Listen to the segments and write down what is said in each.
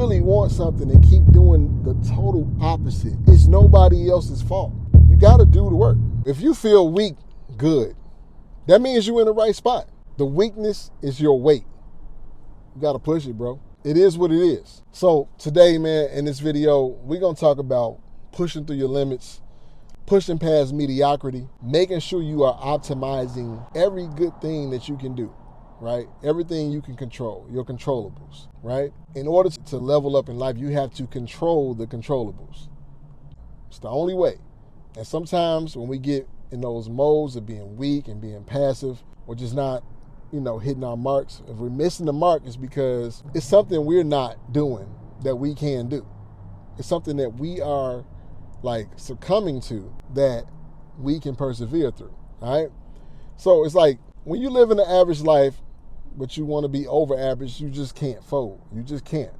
really want something and keep doing the total opposite, it's nobody else's fault. You got to do the work. If you feel weak, good. That means you're in the right spot. The weakness is your weight. You got to push it, bro. It is what it is. So today, man, in this video, we're going to talk about pushing through your limits, pushing past mediocrity, making sure you are optimizing every good thing that you can do, right? Everything you can control, your controllables, right? In order to level up in life, you have to control the controllables. It's the only way. And sometimes when we get in those modes of being weak and being passive, or just not, hitting our marks, if we're missing the mark, it's because it's something we're not doing that we can do. It's something that we are succumbing to that we can persevere through, all right? So it's like when you live in an average life, but you want to be over average, you just can't fold. You just can't.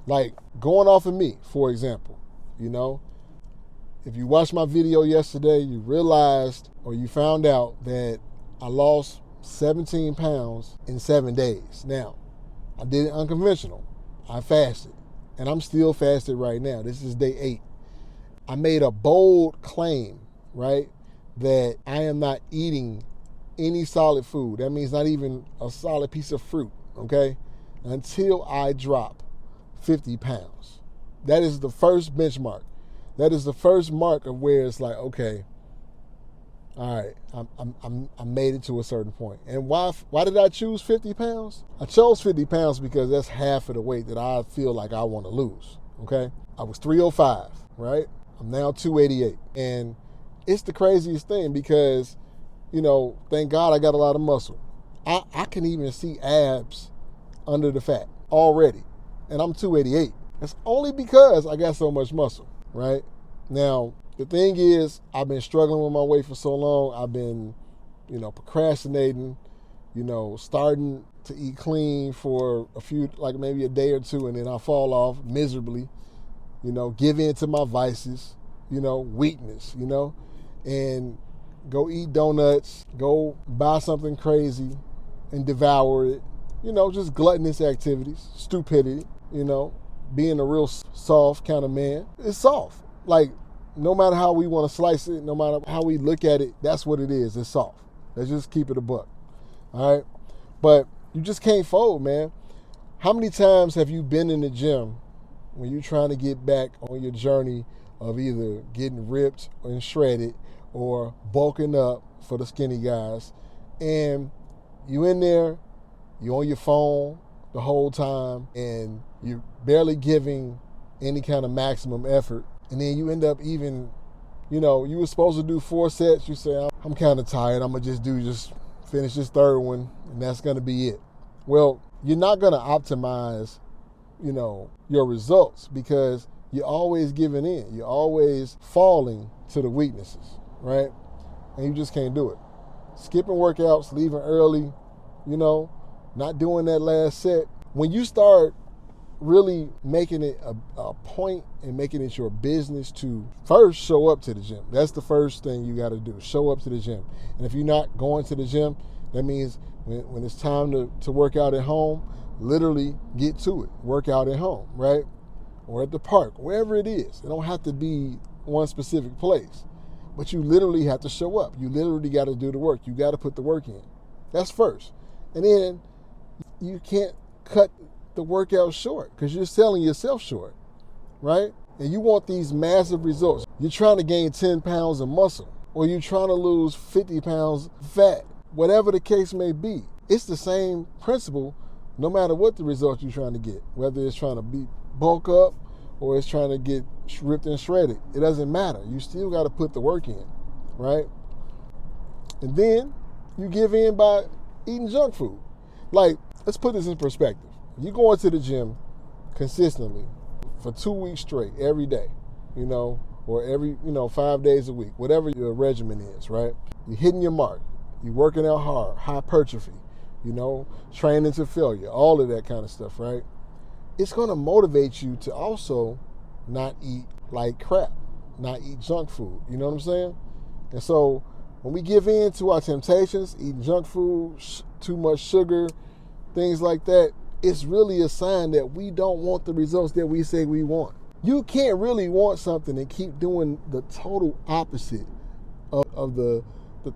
Like going off of me, for example, if you watched my video yesterday, you realized or you found out that I lost 17 pounds in 7 days. Now, I did it unconventional. I fasted, and I'm still fasted right now. This is day 8. I made a bold claim, right, that I am not eating any solid food. That means not even a solid piece of fruit, okay, until I drop 50 pounds. That is the first benchmark. That is the first mark of where it's like, okay, all right, I made it to a certain point. And why did I choose 50 pounds? I chose 50 pounds because that's half of the weight that I feel like I want to lose, okay? I was 305, right? I'm now 288. And it's the craziest thing because, thank God I got a lot of muscle. I can even see abs under the fat already. And I'm 288. That's only because I got so much muscle, right? Now, the thing is, I've been struggling with my weight for so long. I've been, procrastinating, starting to eat clean for a few, maybe a day or two, and then I fall off miserably, give in to my vices, weakness, and go eat donuts, go buy something crazy and devour it, just gluttonous activities, stupidity, being a real soft kind of man. It's soft. No matter how we want to slice it, no matter how we look at it, that's what it is. It's soft. Let's just keep it a buck. All right? But you just can't fold, man. How many times have you been in the gym when you're trying to get back on your journey of either getting ripped and shredded or bulking up for the skinny guys, and you in there, you on your phone the whole time, and you're barely giving any kind of maximum effort, and then you end up even, you were supposed to do 4 sets, you say, I'm kind of tired, I'm going to just finish this 3rd one, and that's going to be it. Well, you're not going to optimize, your results because you're always giving in. You're always falling to the weaknesses, right? And you just can't do it. Skipping workouts, leaving early, not doing that last set. When you start really making it a point and making it your business to first show up to the gym. That's the first thing you got to do, show up to the gym. And if you're not going to the gym, that means when it's time to work out at home, literally get to it. Work out at home, right? Or at the park, wherever it is. It don't have to be one specific place. But you literally have to show up. You literally got to do the work. You got to put the work in. That's first. And then you can't cut the workout short because you're selling yourself short, right? And you want these massive results. You're trying to gain 10 pounds of muscle, or you're trying to lose 50 pounds fat, whatever the case may be. It's the same principle no matter what the results you're trying to get, whether it's trying to bulk up or it's trying to get ripped and shredded. It doesn't matter. You still got to put the work in, right? And then you give in by eating junk food. Let's put this in perspective. You go into the gym consistently for 2 weeks straight, every day, or every, 5 days a week, whatever your regimen is, right? You're hitting your mark. You're working out hard, hypertrophy, training to failure, all of that kind of stuff, right? It's going to motivate you to also not eat like crap, not eat junk food. You know what I'm saying? And so when we give in to our temptations, eating junk food, too much sugar, things like that, it's really a sign that we don't want the results that we say we want. You can't really want something and keep doing the total opposite of the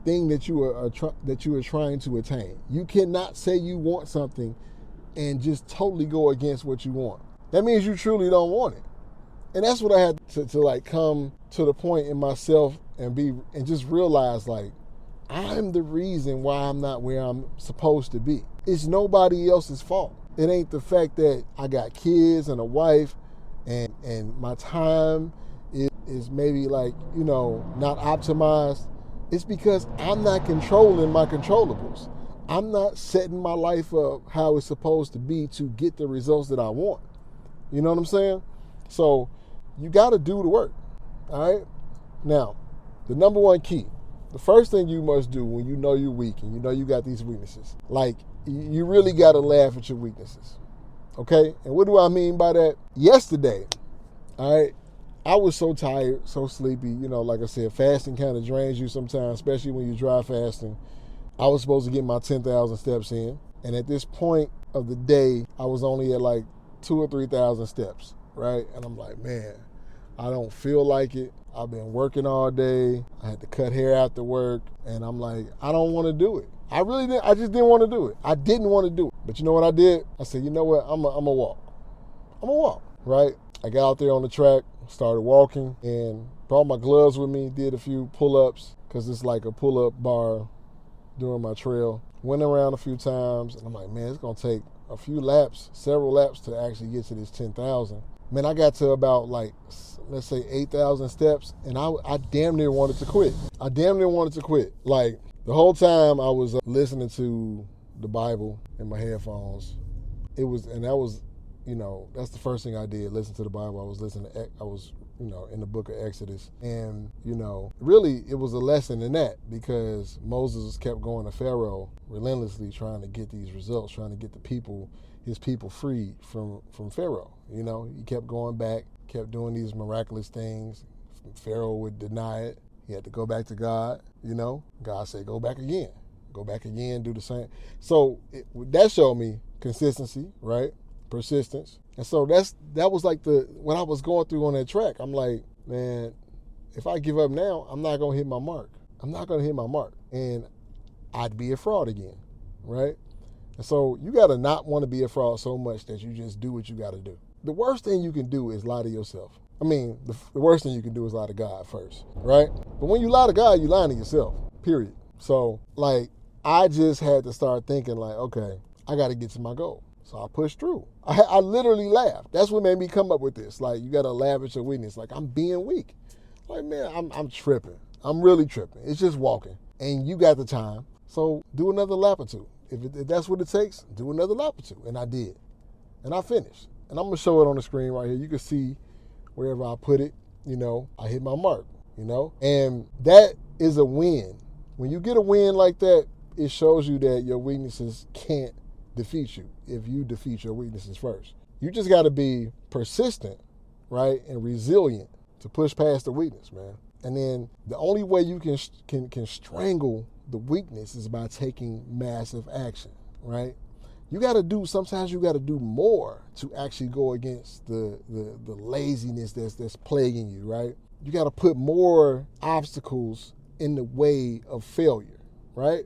thing that you are trying to attain. You cannot say you want something and just totally go against what you want. That means you truly don't want it. And that's what I had to like come to the point in myself and just realize, like, I'm the reason why I'm not where I'm supposed to be. It's nobody else's fault. It ain't the fact that I got kids and a wife and my time is maybe like, not optimized. It's because I'm not controlling my controllables. I'm not setting my life up how it's supposed to be to get the results that I want. You know what I'm saying? So you got to do the work. All right? Now, the number one key, the first thing you must do when you know you're weak and you know you got these weaknesses, like, you really got to laugh at your weaknesses. Okay? And what do I mean by that? Yesterday, all right, I was so tired, so sleepy. Like I said, fasting kind of drains you sometimes, especially when you dry fasting. I was supposed to get my 10,000 steps in. And at this point of the day, I was only at like 2,000 or 3,000 steps, right? And I'm like, man, I don't feel like it. I've been working all day. I had to cut hair after work. And I'm like, I don't want to do it. I just didn't want to do it. I didn't want to do it. But you know what I did? I said, you know what? I'm a walk. I'm a walk, right? I got out there on the track, started walking, and brought my gloves with me, did a few pull-ups, because it's like a pull-up bar during my trail. Went around a few times, and I'm like, man, it's going to take a few laps, several laps to actually get to this 10,000. Man, I got to about, like, let's say 8,000 steps, and I damn near wanted to quit. Like, the whole time I was listening to the Bible in my headphones. That's the first thing I did, listen to the Bible. I was in the book of Exodus. And, really it was a lesson in that, because Moses kept going to Pharaoh relentlessly trying to get these results, trying to get his people freed from Pharaoh. He kept going back, kept doing these miraculous things. Pharaoh would deny it. He had to go back to God. God said, go back again, do the same. So that showed me consistency, right? Persistence. And so that was like what I was going through on that track. I'm like, man, if I give up now, I'm not going to hit my mark. And I'd be a fraud again, right? And so you got to not want to be a fraud so much that you just do what you got to do. The worst thing you can do is lie to yourself. I mean, the worst thing you can do is lie to God first, right? But when you lie to God, you lying to yourself, period. So, like, I just had to start thinking, like, okay, I got to get to my goal. So I pushed through. I literally laughed. That's what made me come up with this. Like, you got to laugh at your weakness. Like, I'm being weak. Like, man, I'm tripping. I'm really tripping. It's just walking. And you got the time. So do another lap or two. If that's what it takes, do another lap or two. And I did. And I finished. And I'm going to show it on the screen right here. You can see wherever I put it, I hit my mark, And that is a win. When you get a win like that, it shows you that your weaknesses can't defeat you if you defeat your weaknesses first. You just got to be persistent, right, and resilient to push past the weakness, man. And then the only way you can strangle the weakness is by taking massive action, right? Sometimes you got to do more to actually go against the laziness that's plaguing you, right? You got to put more obstacles in the way of failure, right?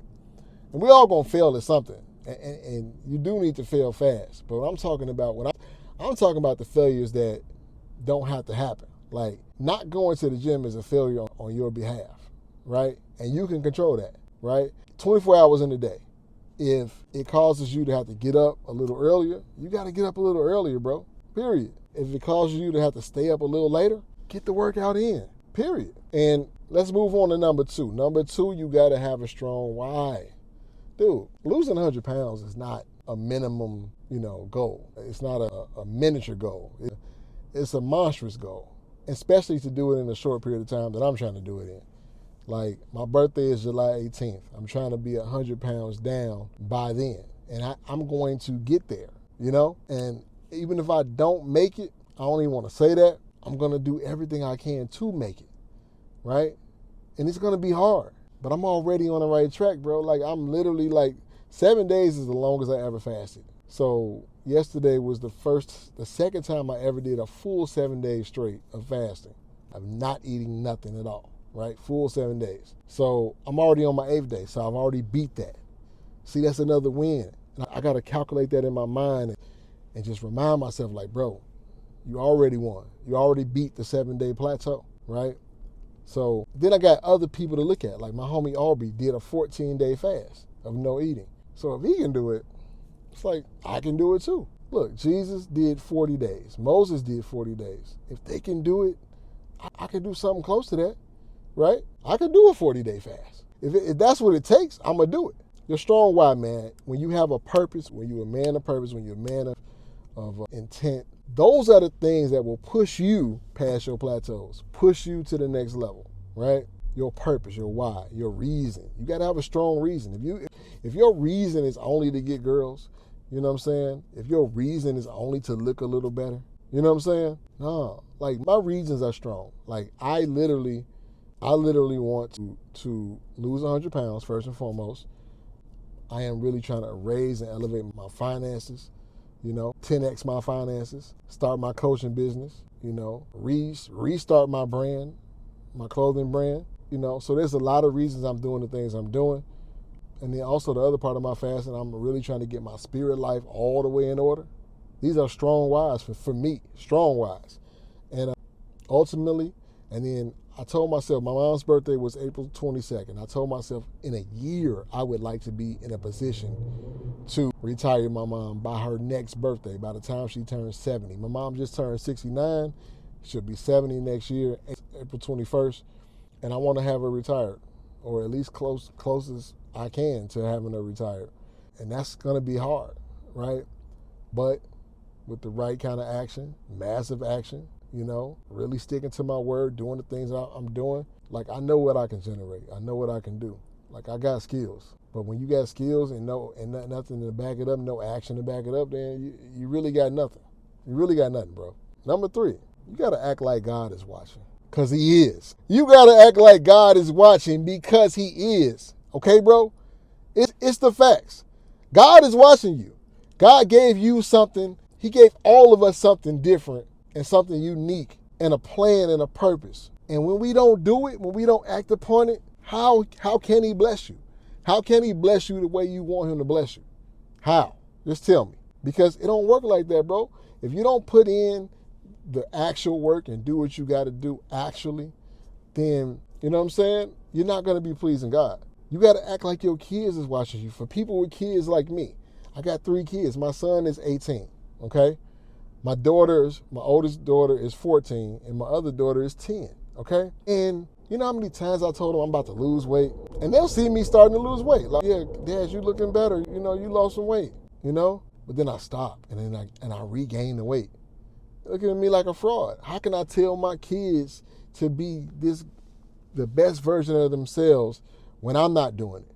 And we all going to fail at something. And you do need to fail fast. But I'm talking about the failures that don't have to happen. Like, not going to the gym is a failure on your behalf, right? And you can control that, right? 24 hours in a day. If it causes you to have to get up a little earlier, you got to get up a little earlier, bro. Period. If it causes you to have to stay up a little later, get the workout in. Period. And let's move on to number two. Number two, you got to have a strong why. Dude, losing 100 pounds is not a minimum, goal. It's not a miniature goal. It's a monstrous goal, especially to do it in a short period of time that I'm trying to do it in. Like, my birthday is July 18th. I'm trying to be 100 pounds down by then. And I'm going to get there, And even if I don't make it, I don't even want to say that. I'm going to do everything I can to make it, right? And it's going to be hard. But I'm already on the right track, bro. Like, I'm literally, 7 days is the longest I ever fasted. So yesterday was the second time I ever did a full 7 days straight of fasting, of not eating nothing at all, right? Full 7 days. So I'm already on my 8th day, so I've already beat that. See, that's another win. And I got to calculate that in my mind and just remind myself, like, bro, you already won. You already beat the 7-day plateau, right? So then I got other people to look at. Like my homie Aubrey did a 14-day fast of no eating. So if he can do it, it's like I can do it too. Look, Jesus did 40 days. Moses did 40 days. If they can do it, I can do something close to that, right? I can do a 40-day fast. If that's what it takes, I'm going to do it. Your strong why, man, when you have a purpose, when you're a man of purpose, when you're a man of intent, those are the things that will push you past your plateaus, push you to the next level, right? Your purpose, your why, your reason. You got to have a strong reason. If your reason is only to get girls, you know what I'm saying? If your reason is only to look a little better, you know what I'm saying? No, like my reasons are strong. Like I literally want to lose 100 pounds first and foremost. I am really trying to raise and elevate my finances, 10x my finances, start my coaching business, restart my brand, my clothing brand, So there's a lot of reasons I'm doing the things I'm doing. And then also the other part of my fasting, I'm really trying to get my spirit life all the way in order. These are strong whys for me, strong whys. And ultimately, and then I told myself, my mom's birthday was April 22nd. I told myself in a year, I would like to be in a position to retire my mom by her next birthday, by the time she turns 70. My mom just turned 69. She'll be 70 next year, April 21st. And I want to have her retired, or at least closest I can to having her retired. And that's going to be hard, right? But with the right kind of action, massive action, really sticking to my word, doing the things I'm doing, like I know what I can generate. I know what I can do. Like I got skills. But when you got skills and nothing to back it up, no action to back it up, then you really got nothing. You really got nothing, bro. Number 3, you got to act like God is watching. Because he is. You got to act like God is watching because he is. Okay, bro? It's the facts. God is watching you. God gave you something. He gave all of us something different and something unique and a plan and a purpose. And when we don't do it, when we don't act upon it, how can he bless you? How can he bless you the way you want him to bless you? How? Just tell me. Because it don't work like that, bro. If you don't put in the actual work and do what you got to do actually, then, you know what I'm saying? You're not going to be pleasing God. You got to act like your kids is watching you. For people with kids like me, I got 3 kids. My son is 18, okay? My oldest daughter is 14, and my other daughter is 10, okay? And you know how many times I told them I'm about to lose weight? And they'll see me starting to lose weight. Like, yeah, Dad, you looking better. You lost some weight, But then I stop, and then I regain the weight. Looking at me like a fraud. How can I tell my kids to be the best version of themselves when I'm not doing it,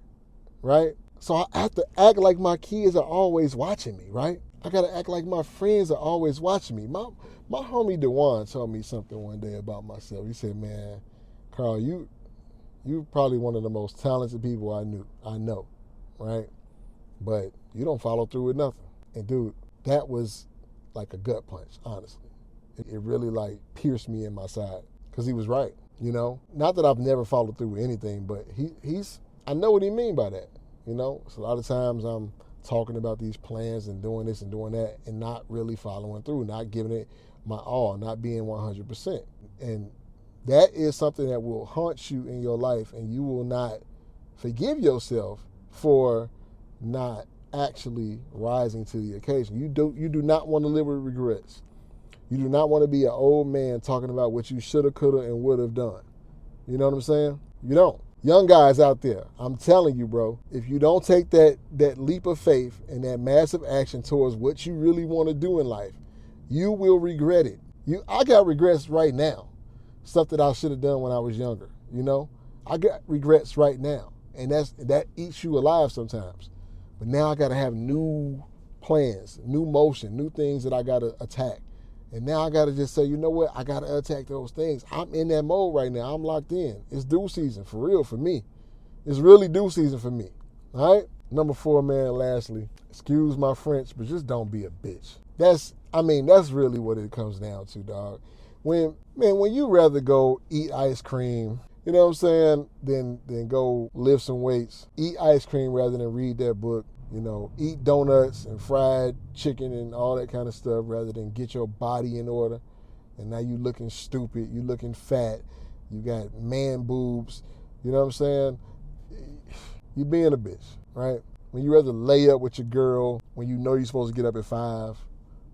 right? So I have to act like my kids are always watching me, right? I got to act like my friends are always watching me. My homie DeJuan told me something one day about myself. He said, man, Carl, you probably one of the most talented people I know, right? But you don't follow through with nothing. And dude, that was like a gut punch, honestly. It really like pierced me in my side because he was right, Not that I've never followed through with anything, but I know what he mean by that, So a lot of times I'm talking about these plans and doing this and doing that and not really following through, not giving it my all, not being 100%. And that is something that will haunt you in your life, and you will not forgive yourself for not actually rising to the occasion. You do not want to live with regrets. You do not want to be an old man talking about what you shoulda, coulda, and would have done. You know what I'm saying? You don't. Young guys out there, I'm telling you, bro, if you don't take that leap of faith and that massive action towards what you really want to do in life, you will regret it. I got regrets right now. Stuff that I should have done when I was younger, I got regrets right now. And that eats you alive sometimes. But now I got to have new plans, new motion, new things that I got to attack. And now I got to just say, you know what? I got to attack those things. I'm in that mode right now. I'm locked in. It's due season, for real, for me. It's really due season for me, all right? Number 4, man, lastly, excuse my French, but just don't be a bitch. That's really what it comes down to, dog. When you rather go eat ice cream, you know what I'm saying, than go lift some weights, eat ice cream rather than read that book, eat donuts and fried chicken and all that kind of stuff rather than get your body in order. And now you looking stupid, you looking fat, you got man boobs, you know what I'm saying? You being a bitch, right? When you rather lay up with your girl when you know you're supposed to get up at 5,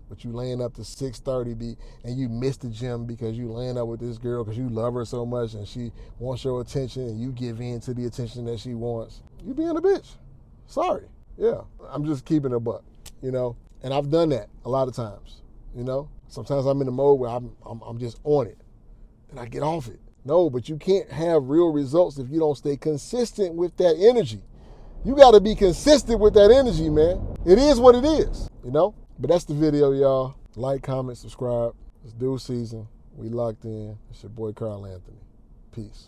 but you laying up to 6:30 and you miss the gym because you laying up with this girl because you love her so much and she wants your attention and you give in to the attention that she wants. You being a bitch. Sorry. Yeah. I'm just keeping a buck, And I've done that a lot of times, Sometimes I'm in the mode where I'm just on it and I get off it. No, but you can't have real results if you don't stay consistent with that energy. You got to be consistent with that energy, man. It is what it is, But that's the video, y'all. Like, comment, subscribe. It's due season. We locked in. It's your boy, Carl Anthony. Peace.